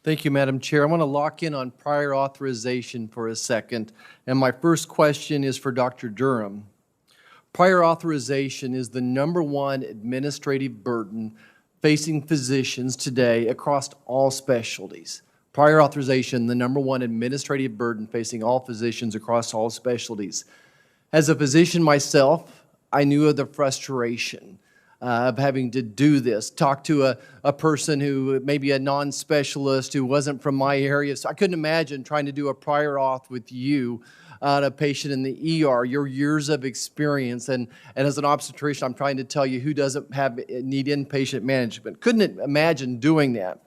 Thank you, Madam Chair. I want to lock in on prior authorization for a second. And my first question is for Dr. Durham. Prior authorization is the #1 administrative burden facing physicians today across all specialties. Prior authorization, the #1 administrative burden facing all physicians across all specialties. As a physician myself, I knew of the frustration of having to do this, talk to a person who maybe a non-specialist who wasn't from my area. So I couldn't imagine trying to do a prior auth with you on a patient in the ER, your years of experience. And as an obstetrician, I'm trying to tell you who doesn't need inpatient management. Couldn't imagine doing that.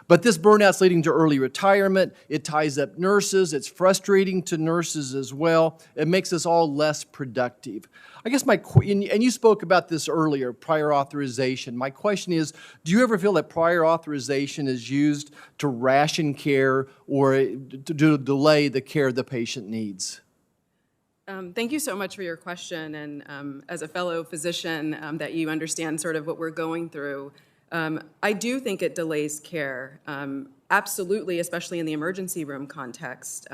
But this burnout's leading to early retirement. It ties up nurses. It's frustrating to nurses as well. It makes us all less productive. I guess and you spoke about this earlier, prior authorization. My question is, do you ever feel that prior authorization is used to ration care or to delay the care the patient needs? Thank you so much for your question. And as a fellow physician, that you understand sort of what we're going through. I do think it delays care, absolutely, especially in the emergency room context.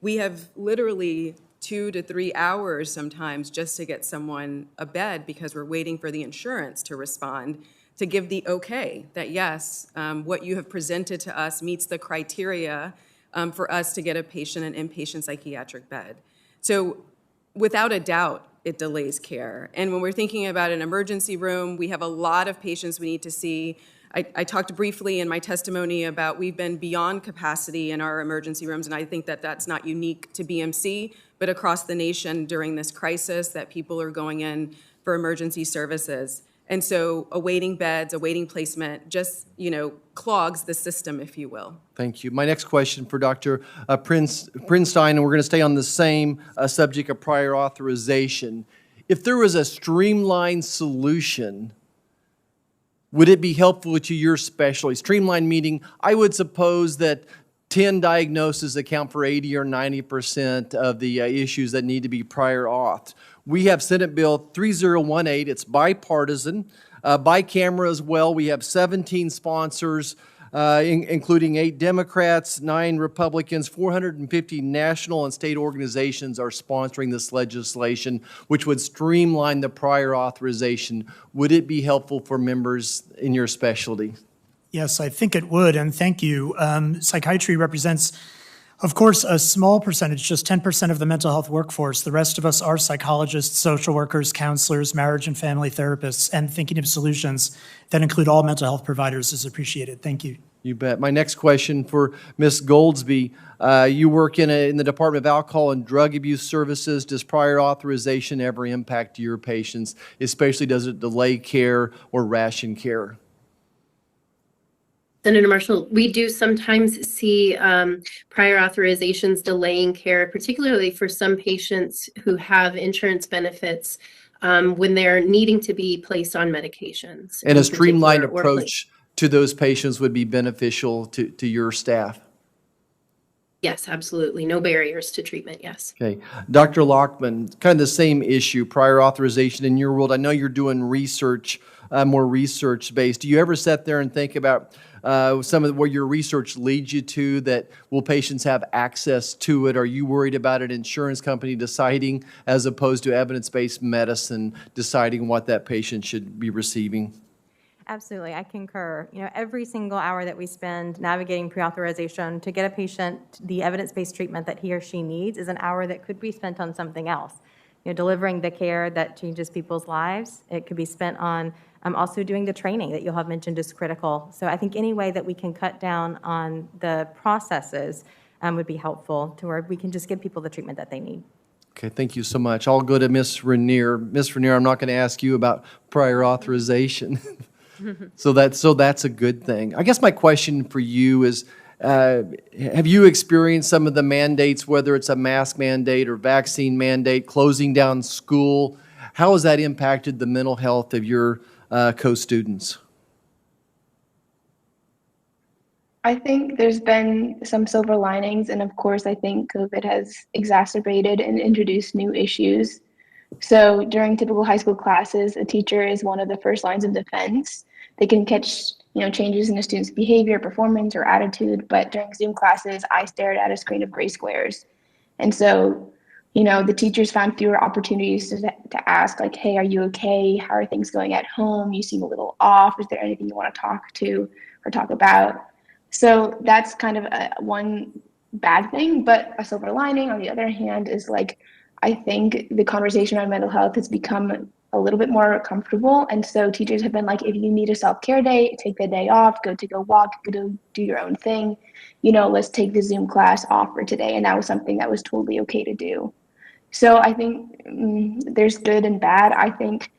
We have literally 2 to 3 hours sometimes just to get someone a bed because we're waiting for the insurance to respond to give the okay that yes, what you have presented to us meets the criteria for us to get a patient an inpatient psychiatric bed. So without a doubt, it delays care. And when we're thinking about an emergency room, we have a lot of patients we need to see. I talked briefly in my testimony about we've been beyond capacity in our emergency rooms, and I think that that's not unique to BMC, but across the nation during this crisis that people are going in for emergency services. And so awaiting beds, awaiting placement just, clogs the system, if you will. Thank you. My next question for Dr. Prinstein, and we're going to stay on the same subject of prior authorization. If there was a streamlined solution, would it be helpful to your specialty? Streamlined meaning, I would suppose that 10 diagnoses account for 80 or 90% of the issues that need to be prior authed. We have Senate Bill 3018. It's bipartisan, bicameral as well. We have 17 sponsors, including 8 Democrats, 9 Republicans. 450 national and state organizations are sponsoring this legislation, which would streamline the prior authorization. Would it be helpful for members in your specialty? Yes, I think it would, and thank you. Psychiatry represents, of course, a small percentage, just 10% of the mental health workforce. The rest of us are psychologists, social workers, counselors, marriage and family therapists, and thinking of solutions that include all mental health providers is appreciated. Thank you. You bet. My next question for Ms. Goldsby. You work in the Department of Alcohol and Drug Abuse Services. Does prior authorization ever impact your patients? Especially, does it delay care or ration care? Senator Marshall, we do sometimes see prior authorizations delaying care, particularly for some patients who have insurance benefits when they're needing to be placed on medications. And a streamlined approach to those patients would be beneficial to your staff? Yes, absolutely. No barriers to treatment, yes. Okay. Dr. Lockman, kind of the same issue, prior authorization in your world. I know you're doing research, more research-based. Do you ever sit there and think about some of what your research leads you to, that will patients have access to it? Are you worried about an insurance company deciding as opposed to evidence-based medicine deciding what that patient should be receiving? Absolutely, I concur. Every single hour that we spend navigating pre-authorization to get a patient the evidence-based treatment that he or she needs is an hour that could be spent on something else. Delivering the care that changes people's lives. It could be spent on also doing the training that you'll have mentioned is critical. So I think any way that we can cut down on the processes would be helpful to where we can just give people the treatment that they need. Okay, thank you so much. I'll go to Ms. Rainier. Ms. Rainier, I'm not going to ask you about prior authorization. So that's a good thing. I guess my question for you is, have you experienced some of the mandates, whether it's a mask mandate or vaccine mandate, closing down school? How has that impacted the mental health of your co-students? I think there's been some silver linings, and of course, I think COVID has exacerbated and introduced new issues. So during typical high school classes, a teacher is one of the first lines of defense. They can catch changes in a student's behavior, performance, or attitude. But during Zoom classes, I stared at a screen of gray squares. And so, the teachers found fewer opportunities to ask, like, hey, are you okay? How are things going at home? You seem a little off. Is there anything you want to talk to or talk about? So that's kind of one bad thing. But a silver lining, on the other hand, is like, I think the conversation on mental health has become a little bit more comfortable. And so teachers have been like, if you need a self-care day, take the day off, go take a walk, go do your own thing. Let's take the Zoom class off for today. And that was something that was totally okay to do. So I think there's good and bad. I think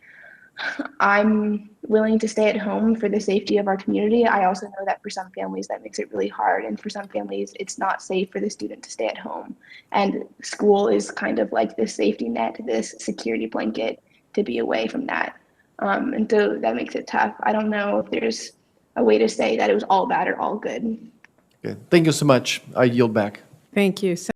I'm willing to stay at home for the safety of our community. I also know that for some families that makes it really hard, and for some families it's not safe for the student to stay at home. And school is kind of like this safety net, this security blanket to be away from that. And so that makes it tough. I don't know if there's a way to say that it was all bad or all good. Okay. Thank you so much. I yield back. Thank you.